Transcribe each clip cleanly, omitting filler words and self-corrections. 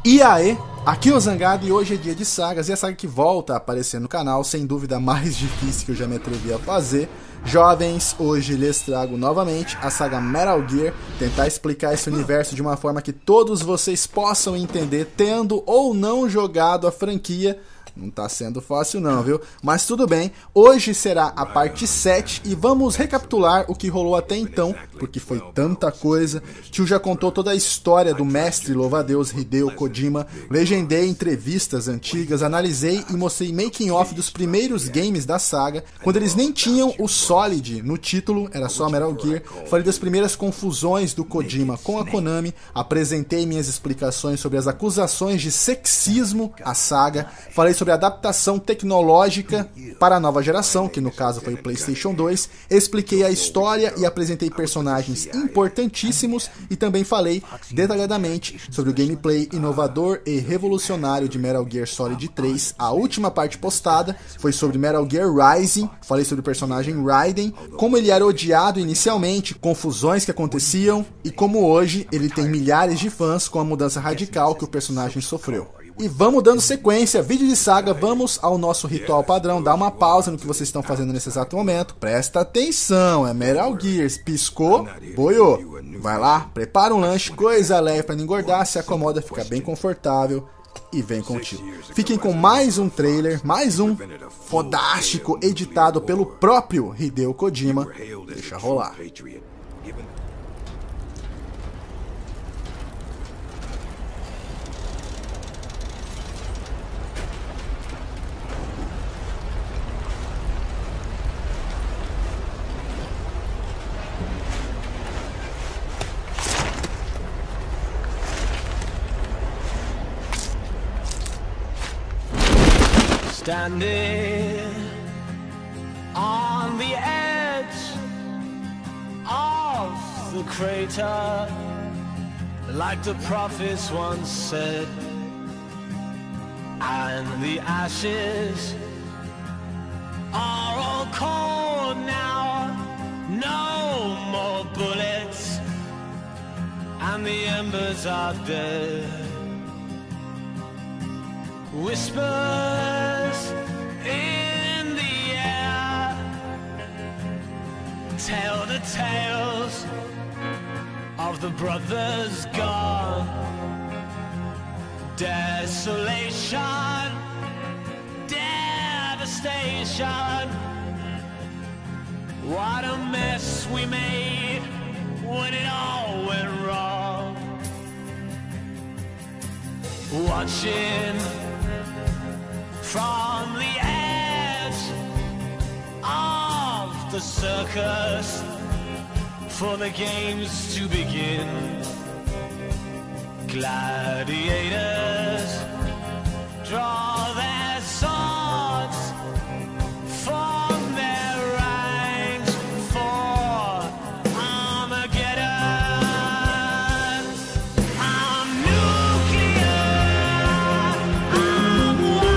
E aí, aqui é o Zangado e hoje é dia de sagas, e a saga que volta a aparecer no canal, sem dúvida a mais difícil que eu já me atrevi a fazer. Jovens, hoje lhes trago novamente a saga Metal Gear, tentar explicar esse universo de uma forma que todos vocês possam entender, tendo ou não jogado a franquia. Não tá sendo fácil não, viu? Mas tudo bem, hoje será a parte 7 e vamos recapitular o que rolou até então, porque foi tanta coisa. Tio já contou toda a história do mestre louva-a-Deus Hideo Kojima, legendei entrevistas antigas, analisei e mostrei making off dos primeiros games da saga, quando eles nem tinham o Solid no título, era só Metal Gear. Falei das primeiras confusões do Kojima com a Konami, apresentei minhas explicações sobre as acusações de sexismo à saga, falei sobre a adaptação tecnológica para a nova geração, que no caso foi o PlayStation 2, expliquei a história e apresentei personagens importantíssimos e também falei detalhadamente sobre o gameplay inovador e revolucionário de Metal Gear Solid 3. A última parte postada foi sobre Metal Gear Rising, falei sobre o personagem Raiden, como ele era odiado inicialmente, confusões que aconteciam e como hoje ele tem milhares de fãs com a mudança radical que o personagem sofreu. E vamos dando sequência, vídeo de saga, vamos ao nosso ritual padrão, dá uma pausa no que vocês estão fazendo nesse exato momento, presta atenção, é Metal Gear, piscou, boiou, vai lá, prepara um lanche, coisa leve para não engordar, se acomoda, fica bem confortável e vem contigo. Fiquem com mais um trailer, mais um fodástico, editado pelo próprio Hideo Kojima, deixa rolar. Standing on the edge of the crater, like the prophets once said, and the ashes are all cold now, no more bullets, and the embers are dead. Whispers in the air tell the tales of the brothers gone. Desolation, devastation. What a mess we made when it all went wrong. Watching from the edge of the circus for the games to begin. Gladiators draw their swords, form their ranks for Armageddon. I'm nuclear, I'm war,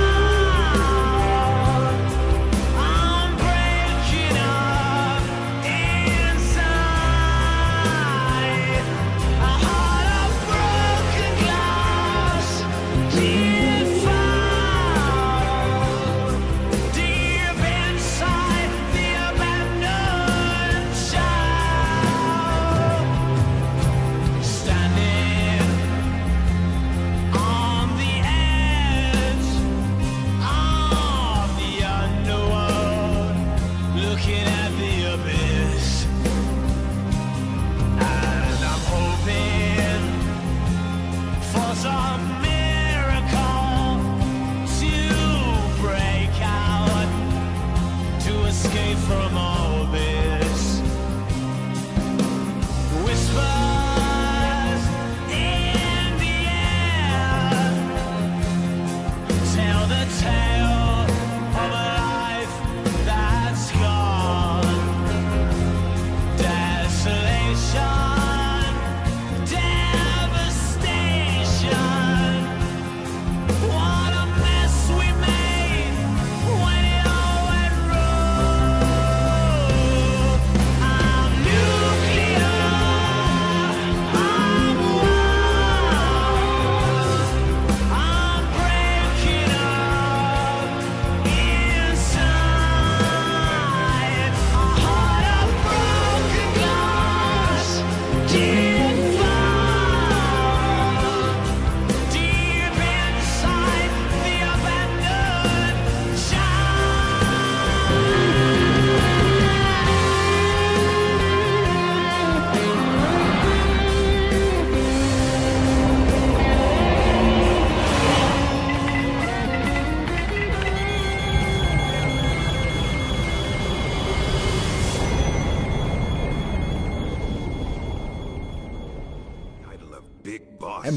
I'm breaking up inside. A heart of broken glass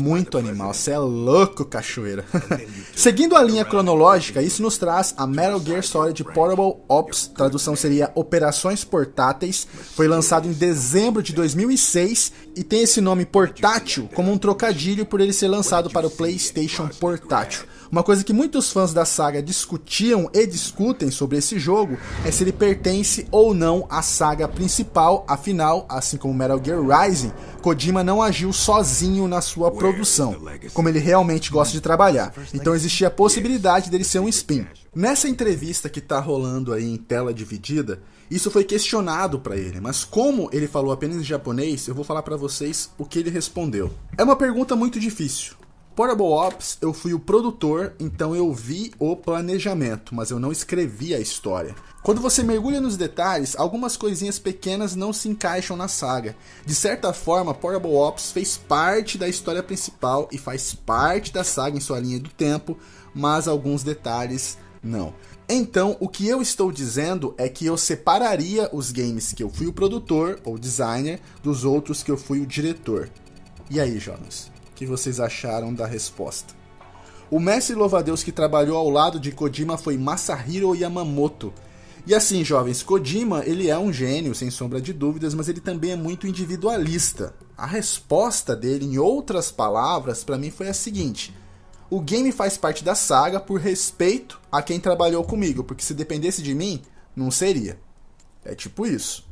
muito animal, você é louco, cachoeira. Seguindo a linha cronológica, isso nos traz a Metal Gear Solid Portable Ops, tradução seria Operações Portáteis, foi lançado em dezembro de 2006 e tem esse nome portátil como um trocadilho por ele ser lançado para o PlayStation Portátil. Uma coisa que muitos fãs da saga discutiam e discutem sobre esse jogo é se ele pertence ou não à saga principal, afinal, assim como Metal Gear Rising, Kojima não agiu sozinho na sua produção, como ele realmente gosta de trabalhar, então existia a possibilidade dele ser um spin. Nessa entrevista que tá rolando aí em tela dividida, isso foi questionado para ele, mas como ele falou apenas em japonês, eu vou falar para vocês o que ele respondeu. É uma pergunta muito difícil. Portable Ops, eu fui o produtor, então eu vi o planejamento, mas eu não escrevi a história. Quando você mergulha nos detalhes, algumas coisinhas pequenas não se encaixam na saga. De certa forma, Portable Ops fez parte da história principal e faz parte da saga em sua linha do tempo, mas alguns detalhes não. Então, o que eu estou dizendo é que eu separaria os games que eu fui o produtor ou designer dos outros que eu fui o diretor. E aí, jovens? O que vocês acharam da resposta? O mestre louva-a-Deus que trabalhou ao lado de Kojima foi Masahiro Yamamoto. E assim, jovens, Kojima ele é um gênio, sem sombra de dúvidas, mas ele também é muito individualista. A resposta dele, em outras palavras, para mim foi a seguinte: o game faz parte da saga por respeito a quem trabalhou comigo, porque se dependesse de mim, não seria. É tipo isso.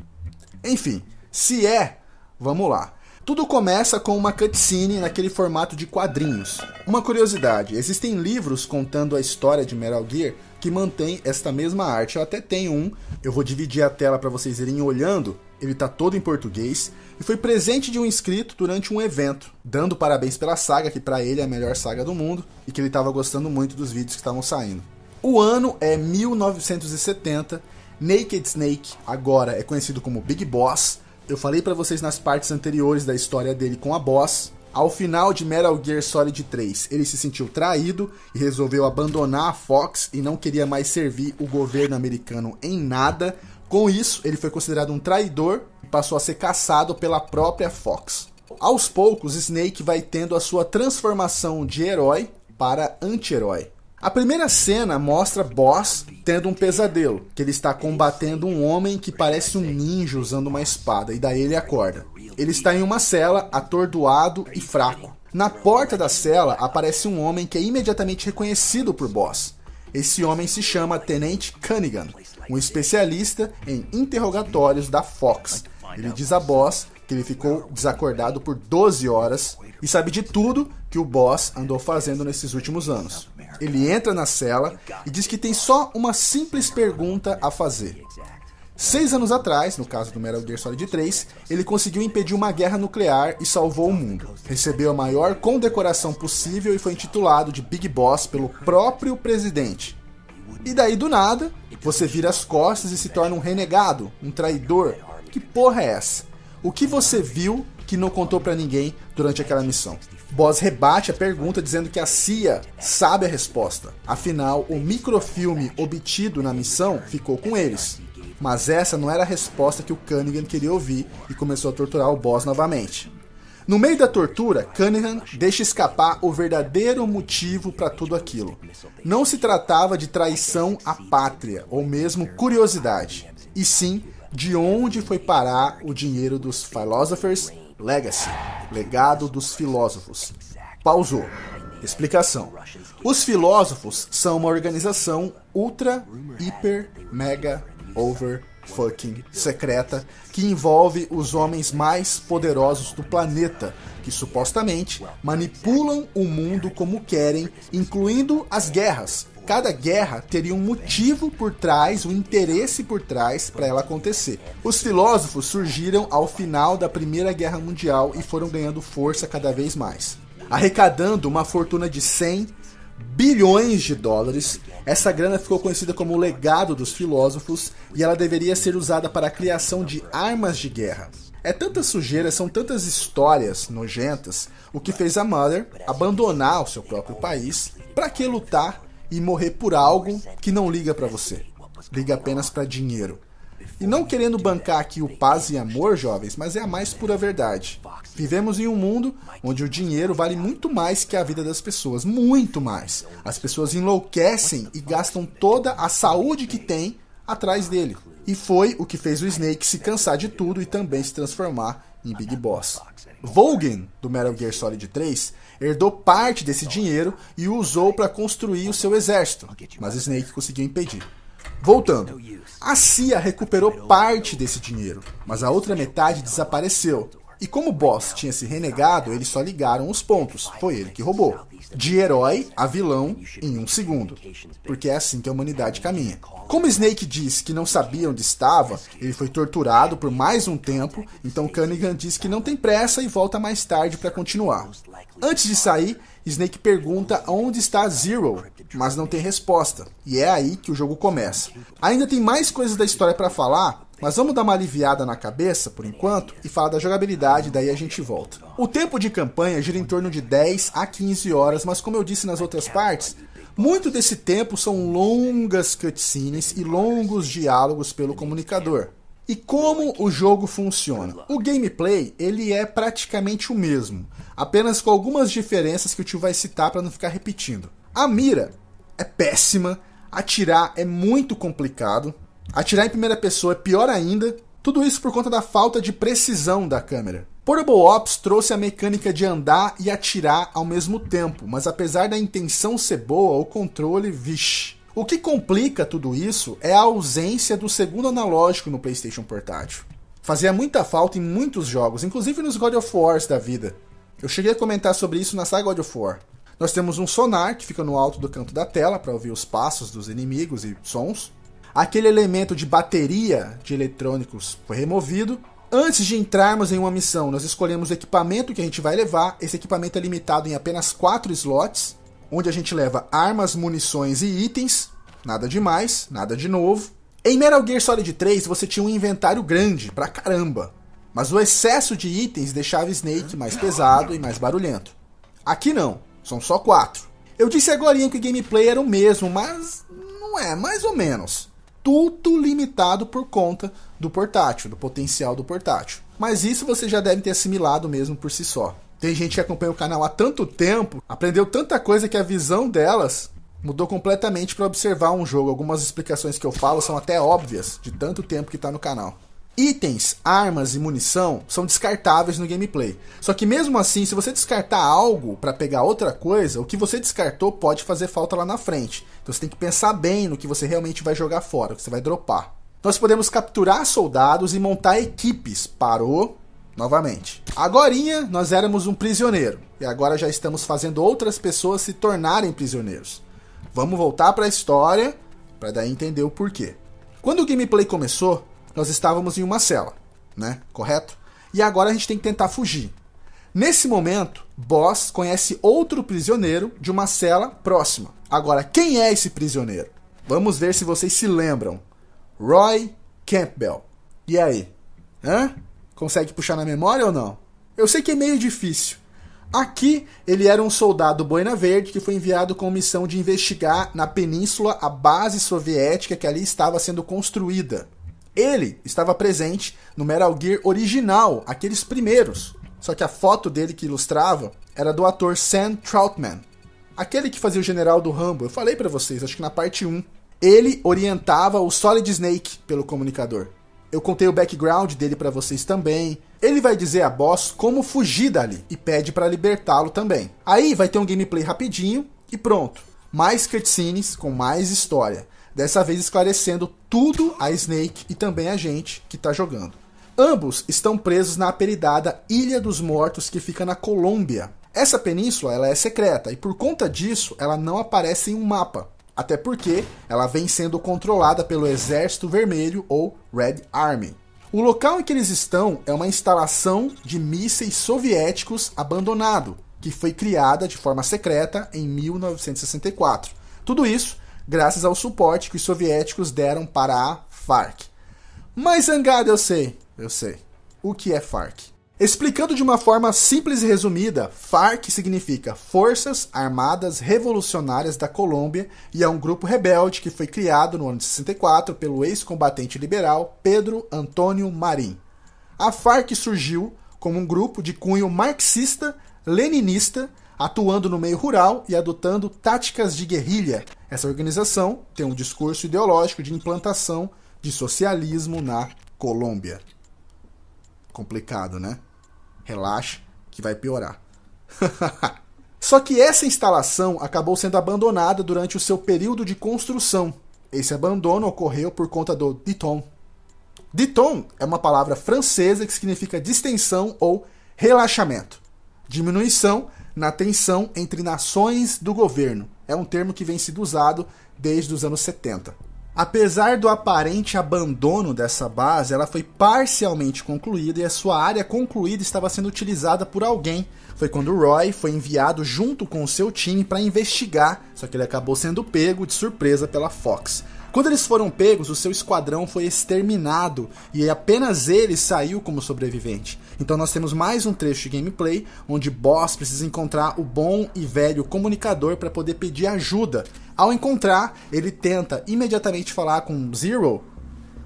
Enfim, se é, vamos lá. Tudo começa com uma cutscene naquele formato de quadrinhos. Uma curiosidade, existem livros contando a história de Metal Gear que mantém esta mesma arte. Eu até tenho um, eu vou dividir a tela para vocês irem olhando, ele está todo em português, e foi presente de um inscrito durante um evento, dando parabéns pela saga, que para ele é a melhor saga do mundo, e que ele estava gostando muito dos vídeos que estavam saindo. O ano é 1970, Naked Snake agora é conhecido como Big Boss. Eu falei pra vocês nas partes anteriores da história dele com a Boss. Ao final de Metal Gear Solid 3, ele se sentiu traído e resolveu abandonar a Fox e não queria mais servir o governo americano em nada. Com isso, ele foi considerado um traidor e passou a ser caçado pela própria Fox. Aos poucos, Snake vai tendo a sua transformação de herói para anti-herói. A primeira cena mostra Boss tendo um pesadelo, que ele está combatendo um homem que parece um ninja usando uma espada, e daí ele acorda. Ele está em uma cela, atordoado e fraco. Na porta da cela aparece um homem que é imediatamente reconhecido por Boss. Esse homem se chama Tenente Cunningham, um especialista em interrogatórios da Fox. Ele diz a Boss que ele ficou desacordado por 12 horas e sabe de tudo que o Boss andou fazendo nesses últimos anos. Ele entra na cela e diz que tem só uma simples pergunta a fazer. 6 anos atrás, no caso do Metal Gear Solid 3, ele conseguiu impedir uma guerra nuclear e salvou o mundo. Recebeu a maior condecoração possível e foi intitulado de Big Boss pelo próprio presidente. E daí do nada, você vira as costas e se torna um renegado, um traidor. Que porra é essa? O que você viu que não contou pra ninguém durante aquela missão? Boss rebate a pergunta dizendo que a CIA sabe a resposta. Afinal, o microfilme obtido na missão ficou com eles. Mas essa não era a resposta que o Cunningham queria ouvir e começou a torturar o Boss novamente. No meio da tortura, Cunningham deixa escapar o verdadeiro motivo para tudo aquilo. Não se tratava de traição à pátria ou mesmo curiosidade, e sim de onde foi parar o dinheiro dos Philosophers Legacy, legado dos filósofos. Pausou. Explicação. Os filósofos são uma organização ultra, hiper, mega, over, fucking secreta que envolve os homens mais poderosos do planeta, que supostamente manipulam o mundo como querem, incluindo as guerras. Cada guerra teria um motivo por trás, um interesse por trás para ela acontecer. Os filósofos surgiram ao final da Primeira Guerra Mundial e foram ganhando força cada vez mais. Arrecadando uma fortuna de 100 bilhões de dólares, essa grana ficou conhecida como o legado dos filósofos e ela deveria ser usada para a criação de armas de guerra. É tanta sujeira, são tantas histórias nojentas, o que fez a Mother abandonar o seu próprio país. Para que lutar e morrer por algo que não liga para você? Liga apenas para dinheiro. E não querendo bancar aqui o paz e amor, jovens, mas é a mais pura verdade. Vivemos em um mundo onde o dinheiro vale muito mais que a vida das pessoas, muito mais. As pessoas enlouquecem e gastam toda a saúde que têm atrás dele. E foi o que fez o Snake se cansar de tudo e também se transformar em Big Boss. Volgin, do Metal Gear Solid 3, herdou parte desse dinheiro e o usou para construir o seu exército, mas Snake conseguiu impedir. Voltando, a CIA recuperou parte desse dinheiro, mas a outra metade desapareceu. E como o boss tinha se renegado, eles só ligaram os pontos. Foi ele que roubou. De herói a vilão em 1 segundo. Porque é assim que a humanidade caminha. Como Snake disse que não sabia onde estava, ele foi torturado por mais um tempo, então Cunningham disse que não tem pressa e volta mais tarde para continuar. Antes de sair, Snake pergunta onde está Zero, mas não tem resposta. E é aí que o jogo começa. Ainda tem mais coisas da história para falar, mas vamos dar uma aliviada na cabeça, por enquanto, e falar da jogabilidade, daí a gente volta. O tempo de campanha gira em torno de 10 a 15 horas, mas como eu disse nas outras partes, muito desse tempo são longas cutscenes e longos diálogos pelo comunicador. E como o jogo funciona? O gameplay, ele é praticamente o mesmo, apenas com algumas diferenças que o tio vai citar para não ficar repetindo. A mira é péssima, atirar é muito complicado, atirar em primeira pessoa é pior ainda, tudo isso por conta da falta de precisão da câmera. Portable Ops trouxe a mecânica de andar e atirar ao mesmo tempo, mas apesar da intenção ser boa, o controle, vixe. O que complica tudo isso é a ausência do segundo analógico no PlayStation Portátil. Fazia muita falta em muitos jogos, inclusive nos God of Wars da vida. Eu cheguei a comentar sobre isso na saga God of War. Nós temos um sonar que fica no alto do canto da tela para ouvir os passos dos inimigos e sons. Aquele elemento de bateria de eletrônicos foi removido. Antes de entrarmos em uma missão, nós escolhemos o equipamento que a gente vai levar. Esse equipamento é limitado em apenas 4 slots, onde a gente leva armas, munições e itens. Nada demais, nada de novo. Em Metal Gear Solid 3 você tinha um inventário grande pra caramba, mas o excesso de itens deixava Snake mais pesado e mais barulhento. Aqui não, são só 4. Eu disse agorinha que o gameplay era o mesmo, mas não é, mais ou menos. Tudo limitado por conta do portátil, do potencial do portátil. Mas isso você já deve ter assimilado mesmo por si só. Tem gente que acompanha o canal há tanto tempo, aprendeu tanta coisa que a visão delas mudou completamente para observar um jogo. Algumas explicações que eu falo são até óbvias, de tanto tempo que está no canal. Itens, armas e munição são descartáveis no gameplay. Só que mesmo assim, se você descartar algo para pegar outra coisa, o que você descartou pode fazer falta lá na frente. Então você tem que pensar bem no que você realmente vai jogar fora, o que você vai dropar. Nós podemos capturar soldados e montar equipes. Parou novamente. Agorinha nós éramos um prisioneiro. E agora já estamos fazendo outras pessoas se tornarem prisioneiros. Vamos voltar para a história para daí entender o porquê. Quando o gameplay começou, nós estávamos em uma cela, né? Correto? E agora a gente tem que tentar fugir. Nesse momento, Boss conhece outro prisioneiro de uma cela próxima. Agora, quem é esse prisioneiro? Vamos ver se vocês se lembram. Roy Campbell. E aí? Hã? Consegue puxar na memória ou não? Eu sei que é meio difícil. Aqui, ele era um soldado boina verde que foi enviado com missão de investigar na península a base soviética que ali estava sendo construída. Ele estava presente no Metal Gear original, aqueles primeiros. Só que a foto dele que ilustrava era do ator Sam Troutman. Aquele que fazia o general do Rambo. Eu falei pra vocês, acho que na parte 1. Ele orientava o Solid Snake pelo comunicador. Eu contei o background dele pra vocês também. Ele vai dizer a Boss como fugir dali e pede pra libertá-lo também. Aí vai ter um gameplay rapidinho e pronto. Mais cutscenes com mais história. Dessa vez esclarecendo tudo a Snake e também a gente que tá jogando. Ambos estão presos na apelidada Ilha dos Mortos, que fica na Colômbia. Essa península ela é secreta e por conta disso ela não aparece em um mapa. Até porque ela vem sendo controlada pelo Exército Vermelho ou Red Army. O local em que eles estão é uma instalação de mísseis soviéticos abandonado, que foi criada de forma secreta em 1964. Tudo isso graças ao suporte que os soviéticos deram para a FARC. Mas zangado eu sei. O que é FARC? Explicando de uma forma simples e resumida, FARC significa Forças Armadas Revolucionárias da Colômbia e é um grupo rebelde que foi criado no ano de 64 pelo ex-combatente liberal Pedro Antônio Marín. A FARC surgiu como um grupo de cunho marxista-leninista, atuando no meio rural e adotando táticas de guerrilha. Essa organização tem um discurso ideológico de implantação de socialismo na Colômbia. Complicado, né? Relaxa, que vai piorar. Só que essa instalação acabou sendo abandonada durante o seu período de construção. Esse abandono ocorreu por conta do détente. Détente é uma palavra francesa que significa distensão ou relaxamento. Diminuição na tensão entre nações do governo. É um termo que vem sendo usado desde os anos 70. Apesar do aparente abandono dessa base, ela foi parcialmente concluída e a sua área concluída estava sendo utilizada por alguém. Foi quando Roy foi enviado junto com o seu time para investigar, só que ele acabou sendo pego de surpresa pela Fox. Quando eles foram pegos, o seu esquadrão foi exterminado e apenas ele saiu como sobrevivente. Então nós temos mais um trecho de gameplay onde Boss precisa encontrar o bom e velho comunicador para poder pedir ajuda. Ao encontrar, ele tenta imediatamente falar com Zero,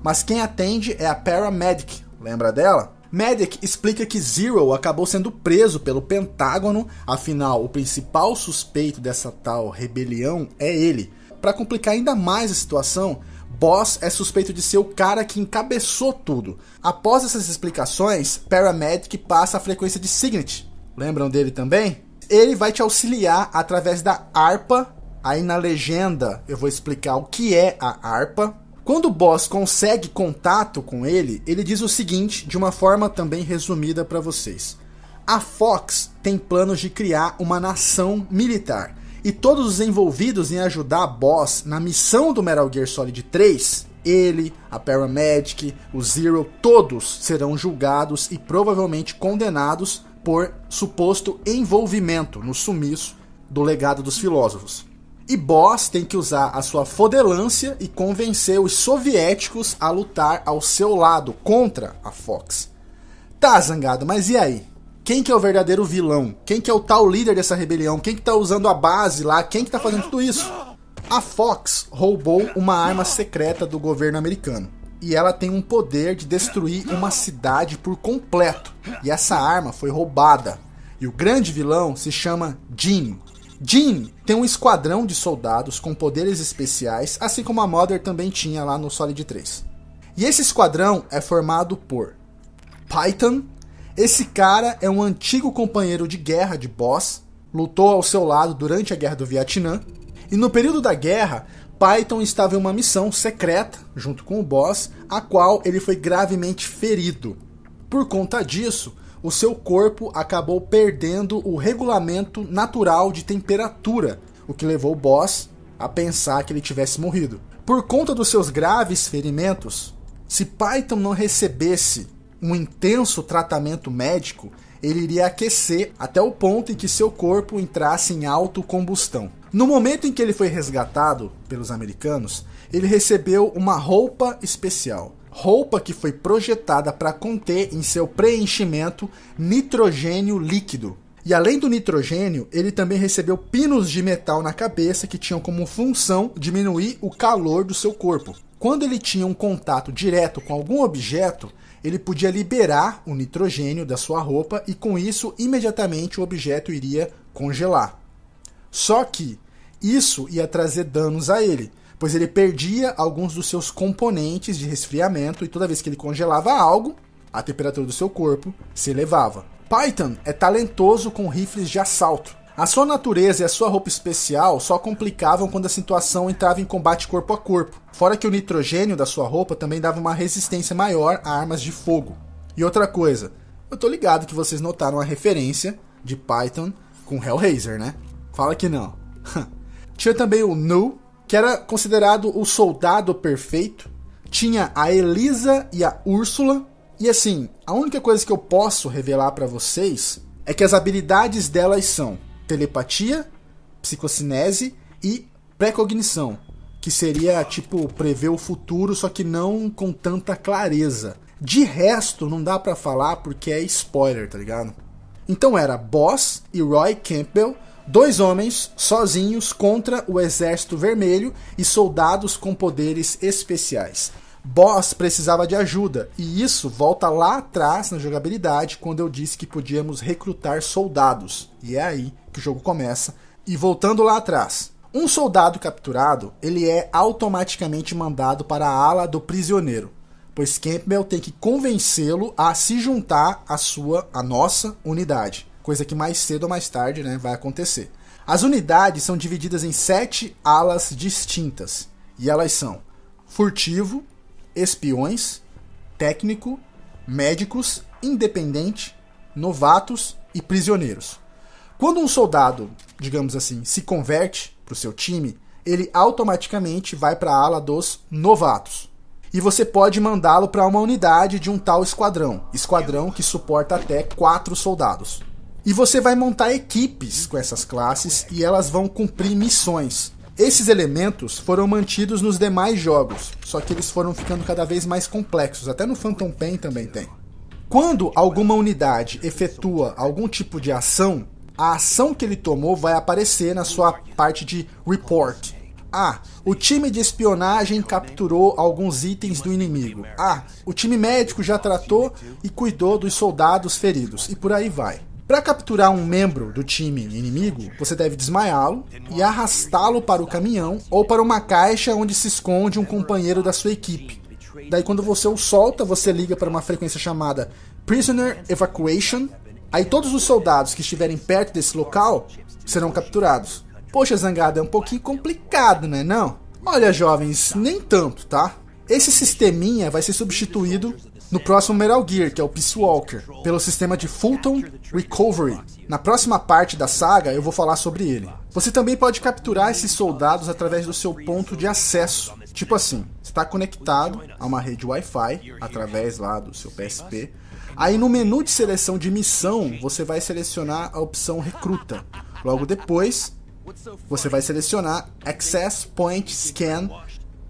mas quem atende é a Paramedic. Lembra dela? Medic explica que Zero acabou sendo preso pelo Pentágono, afinal o principal suspeito dessa tal rebelião é ele. Para complicar ainda mais a situação, Boss é suspeito de ser o cara que encabeçou tudo. Após essas explicações, Paramedic passa a frequência de Signet. Lembram dele também? Ele vai te auxiliar através da ARPA. Aí na legenda eu vou explicar o que é a ARPA. Quando o Boss consegue contato com ele, ele diz o seguinte, de uma forma também resumida para vocês. A Fox tem planos de criar uma nação militar. E todos os envolvidos em ajudar a Boss na missão do Metal Gear Solid 3, ele, a Paramedic, o Zero, todos serão julgados e provavelmente condenados por suposto envolvimento no sumiço do legado dos filósofos. E Boss tem que usar a sua fodelância e convencer os soviéticos a lutar ao seu lado contra a Fox. Tá, Zangado, mas e aí? Quem que é o verdadeiro vilão? Quem que é o tal líder dessa rebelião? Quem que tá usando a base lá? Quem que tá fazendo tudo isso? A Fox roubou uma arma secreta do governo americano. E ela tem um poder de destruir uma cidade por completo. E essa arma foi roubada. E o grande vilão se chama Gene. Gene tem um esquadrão de soldados com poderes especiais, assim como a Mother também tinha lá no Solid 3. E esse esquadrão é formado por Python. Esse cara é um antigo companheiro de guerra de Boss, lutou ao seu lado durante a Guerra do Vietnã, e no período da guerra, Python estava em uma missão secreta, junto com o Boss, a qual ele foi gravemente ferido. Por conta disso, o seu corpo acabou perdendo o regulamento natural de temperatura, o que levou o Boss a pensar que ele tivesse morrido. Por conta dos seus graves ferimentos, se Python não recebesse um intenso tratamento médico, ele iria aquecer até o ponto em que seu corpo entrasse em autocombustão. No momento em que ele foi resgatado pelos americanos, ele recebeu uma roupa especial. Roupa que foi projetada para conter em seu preenchimento nitrogênio líquido. E além do nitrogênio, ele também recebeu pinos de metal na cabeça que tinham como função diminuir o calor do seu corpo. Quando ele tinha um contato direto com algum objeto, ele podia liberar o nitrogênio da sua roupa e com isso, imediatamente, o objeto iria congelar. Só que isso ia trazer danos a ele, pois ele perdia alguns dos seus componentes de resfriamento e toda vez que ele congelava algo, a temperatura do seu corpo se elevava. Python é talentoso com rifles de assalto. A sua natureza e a sua roupa especial só complicavam quando a situação entrava em combate corpo a corpo. Fora que o nitrogênio da sua roupa também dava uma resistência maior a armas de fogo. E outra coisa, eu tô ligado que vocês notaram a referência de Python com Hellraiser, né? Fala que não. Tinha também o Nu, que era considerado o soldado perfeito. Tinha a Elisa e a Úrsula. E assim, a única coisa que eu posso revelar pra vocês é que as habilidades delas são telepatia, psicocinese e precognição, que seria tipo prever o futuro, só que não com tanta clareza. De resto, não dá pra falar porque é spoiler, tá ligado? Então era Boss e Roy Campbell, 2 homens sozinhos contra o Exército Vermelho e soldados com poderes especiais. Boss precisava de ajuda, e isso volta lá atrás na jogabilidade, quando eu disse que podíamos recrutar soldados. E é aí que o jogo começa. E voltando lá atrás, um soldado capturado, ele é automaticamente mandado para a ala do prisioneiro, pois Campbell tem que convencê-lo a se juntar à nossa unidade, coisa que mais cedo ou mais tarde, né, vai acontecer. As unidades são divididas em 7 alas distintas, e elas são furtivo, espiões, técnico, médicos, independente, novatos e prisioneiros. Quando um soldado, digamos assim, se converte para o seu time, ele automaticamente vai para a ala dos novatos. E você pode mandá-lo para uma unidade de um tal esquadrão que suporta até 4 soldados. E você vai montar equipes com essas classes e elas vão cumprir missões. Esses elementos foram mantidos nos demais jogos, só que eles foram ficando cada vez mais complexos, até no Phantom Pain também tem. Quando alguma unidade efetua algum tipo de ação, a ação que ele tomou vai aparecer na sua parte de report. O time de espionagem capturou alguns itens do inimigo. O time médico já tratou e cuidou dos soldados feridos, e por aí vai. Para capturar um membro do time inimigo, você deve desmaiá-lo e arrastá-lo para o caminhão ou para uma caixa onde se esconde um companheiro da sua equipe. Daí quando você o solta, você liga para uma frequência chamada Prisoner Evacuation. Aí todos os soldados que estiverem perto desse local serão capturados. Poxa, Zangado, é um pouquinho complicado, né não? Olha, jovens, nem tanto, tá? Esse sisteminha vai ser substituído no próximo Metal Gear, que é o Peace Walker, pelo sistema de Fulton Recovery. Na próxima parte da saga eu vou falar sobre ele. Você também pode capturar esses soldados através do seu ponto de acesso. Tipo assim, está conectado a uma rede Wi-Fi através lá do seu PSP. Aí no menu de seleção de missão, você vai selecionar a opção Recruta. Logo depois, você vai selecionar Access Point Scan.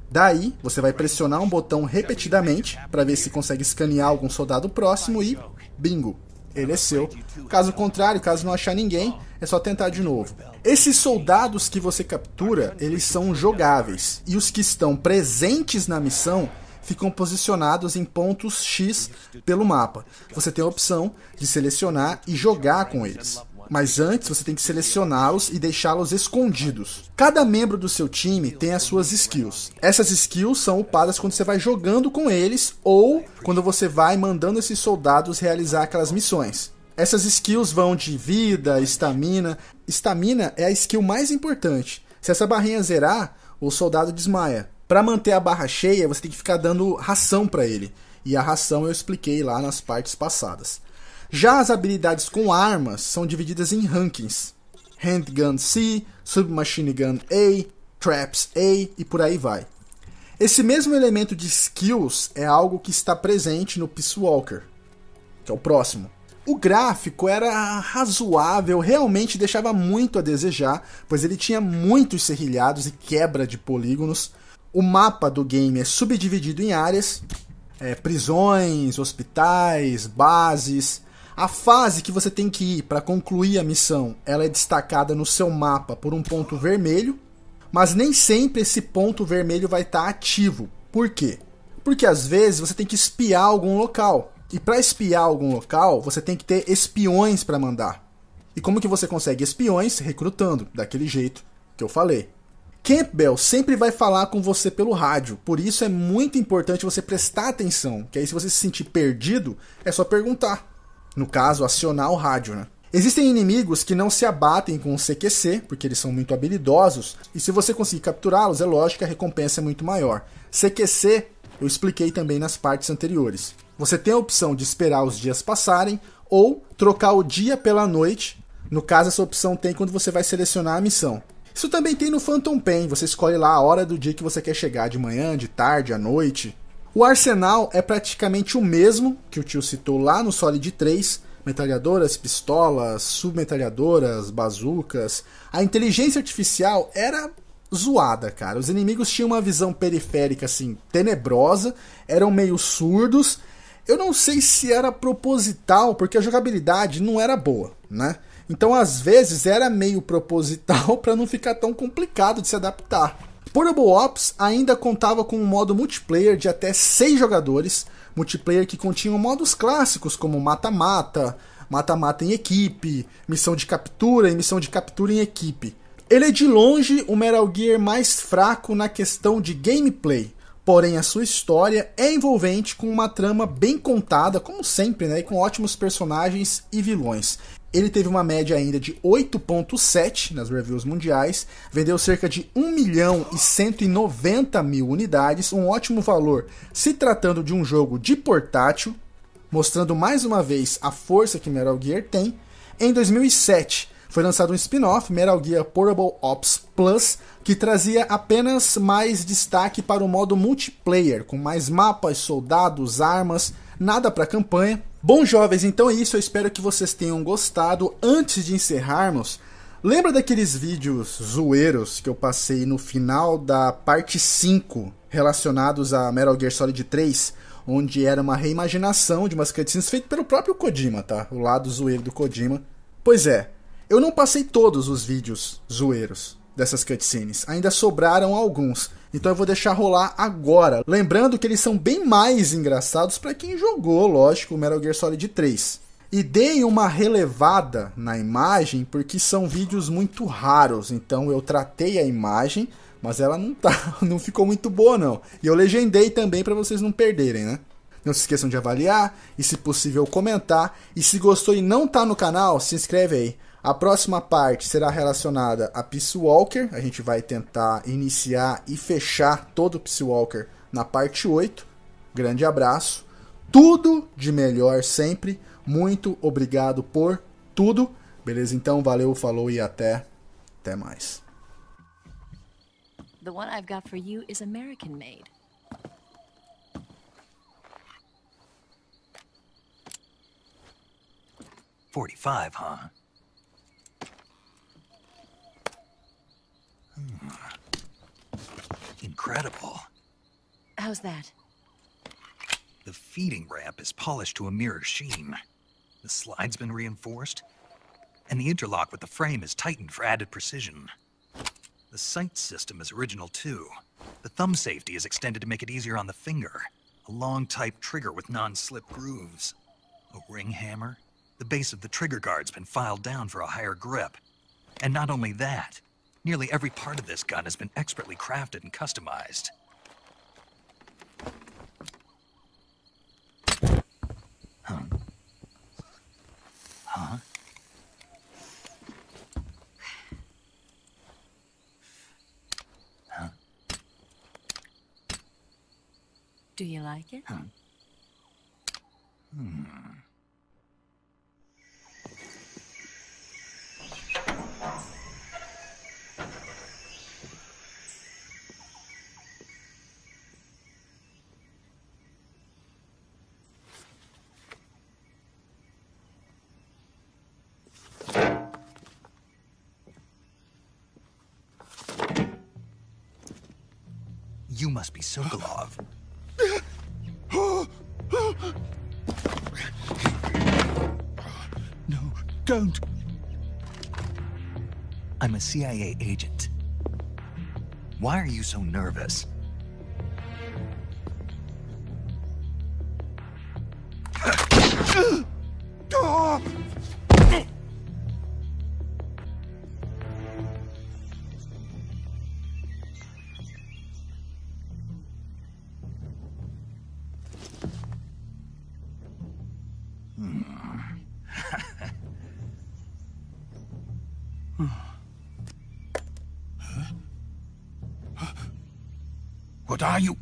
Daí, você vai pressionar um botão repetidamente para ver se consegue escanear algum soldado próximo e bingo, ele é seu. Caso contrário, caso não achar ninguém, é só tentar de novo. Esses soldados que você captura, eles são jogáveis, e os que estão presentes na missão ficam posicionados em pontos X pelo mapa. Você tem a opção de selecionar e jogar com eles. Mas antes você tem que selecioná-los e deixá-los escondidos. Cada membro do seu time tem as suas skills. Essas skills são upadas quando você vai jogando com eles ou quando você vai mandando esses soldados realizar aquelas missões. Essas skills vão de vida, estamina. Estamina é a skill mais importante. Se essa barrinha zerar, o soldado desmaia. Para manter a barra cheia, você tem que ficar dando ração para ele. E a ração eu expliquei lá nas partes passadas. Já as habilidades com armas são divididas em rankings. Handgun C, Submachine Gun A, Traps A e por aí vai. Esse mesmo elemento de skills é algo que está presente no Peace Walker, que é o próximo. O gráfico era razoável, realmente deixava muito a desejar, pois ele tinha muitos serrilhados e quebra de polígonos. O mapa do game é subdividido em áreas, prisões, hospitais, bases. A fase que você tem que ir para concluir a missão, ela é destacada no seu mapa por um ponto vermelho, mas nem sempre esse ponto vermelho vai estar ativo. Por quê? Porque às vezes você tem que espiar algum local. E para espiar algum local, você tem que ter espiões para mandar. E como que você consegue espiões? Recrutando, daquele jeito que eu falei. Campbell sempre vai falar com você pelo rádio, por isso é muito importante você prestar atenção, que aí se você se sentir perdido, é só perguntar. No caso, acionar o rádio, né? Existem inimigos que não se abatem com o CQC, porque eles são muito habilidosos, e se você conseguir capturá-los, é lógico que a recompensa é muito maior. CQC, eu expliquei também nas partes anteriores. Você tem a opção de esperar os dias passarem, ou trocar o dia pela noite, no caso essa opção tem quando você vai selecionar a missão. Isso também tem no Phantom Pain, você escolhe lá a hora do dia que você quer chegar, de manhã, de tarde, à noite. O arsenal é praticamente o mesmo que o tio citou lá no Solid 3, metralhadoras, pistolas, submetralhadoras, bazucas. A inteligência artificial era zoada, cara. Os inimigos tinham uma visão periférica assim tenebrosa, eram meio surdos, Eu não sei se era proposital, porque a jogabilidade não era boa, né? Então, às vezes, era meio proposital para não ficar tão complicado de se adaptar. Portable Ops ainda contava com um modo multiplayer de até 6 jogadores, multiplayer que continha modos clássicos como mata-mata, mata-mata em equipe, missão de captura e missão de captura em equipe. Ele é de longe o Metal Gear mais fraco na questão de gameplay, porém a sua história é envolvente com uma trama bem contada, como sempre, né, e com ótimos personagens e vilões. Ele teve uma média ainda de 8.7 nas reviews mundiais, vendeu cerca de 1.190.000 unidades, um ótimo valor se tratando de um jogo de portátil, mostrando mais uma vez a força que Metal Gear tem. Em 2007 foi lançado um spin-off, Metal Gear Portable Ops Plus, que trazia apenas mais destaque para o modo multiplayer, com mais mapas, soldados, armas, nada para campanha. Bom, jovens, então é isso, eu espero que vocês tenham gostado. Antes de encerrarmos, lembra daqueles vídeos zoeiros que eu passei no final da parte 5 relacionados a Metal Gear Solid 3, onde era uma reimaginação de umas cutscenes feitas pelo próprio Kojima, tá? O lado zoeiro do Kojima. Pois é, eu não passei todos os vídeos zoeiros dessas cutscenes, ainda sobraram alguns, então eu vou deixar rolar agora, lembrando que eles são bem mais engraçados para quem jogou, lógico, o Metal Gear Solid 3. E deem uma relevada na imagem, porque são vídeos muito raros, então eu tratei a imagem, mas ela não ficou muito boa não. E eu legendei também para vocês não perderem, né? Não se esqueçam de avaliar e, se possível, comentar. E se gostou e não tá no canal, se inscreve aí. A próxima parte será relacionada a Peace Walker. A gente vai tentar iniciar e fechar todo o Peace Walker na parte 8. Grande abraço. Tudo de melhor sempre. Muito obrigado por tudo. Beleza? Então, valeu, falou e até mais. The one I've got for you is American made. $45, huh? Incredible. How's that? The feeding ramp is polished to a mirror sheen. The slide's been reinforced, and the interlock with the frame is tightened for added precision. The sight system is original too. The thumb safety is extended to make it easier on the finger. A long type trigger with non-slip grooves. A ring hammer. The base of the trigger guard's been filed down for a higher grip. And not only that, nearly every part of this gun has been expertly crafted and customized. Huh? Huh? Huh? Do you like it? Huh? You must be Sokolov. No, don't. I'm a CIA agent. Why are you so nervous? What are you?